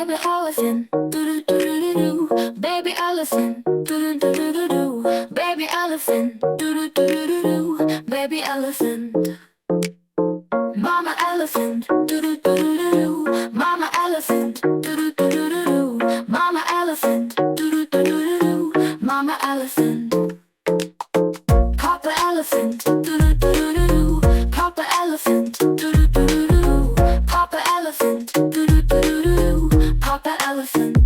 baby elephant, doo doo doo doo doo, baby elephant, doo doo doo doo doo, baby elephant, doo doo doo doo doo, baby elephant. Mama elephant, doo doo doo doo doo, mama elephant, doo doo doo doo doo, mama elephant, doo doo doo doo doo, mama elephant. Papa elephant, doo doo doo doo doo, Papa elephant, doo doo doo doo doo, Papa elephant, doo doo doo doo doo, Papa elephant.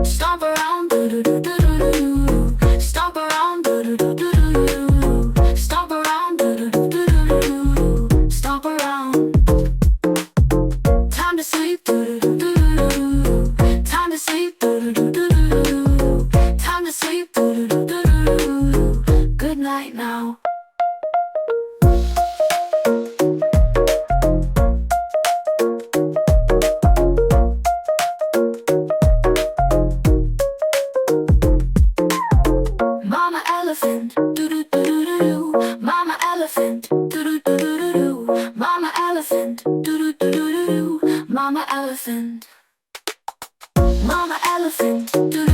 Stomp around, doo doo doo doo doo doo, stomp around, doo doo doo doo doo doo, stomp around, doo doo doo doo doo doo, stomp around. Time to sleep, doo doo doo doo doo, time to sleep, doo doo doo doo doo, time to sleep, doo doo doo doo doo. Good night now. Mama elephant, doo doo doo doo doo, mama elephant, doo doo doo doo doo, mama elephant, doo doo doo doo doo, mama elephant. Mama elephant, doo doo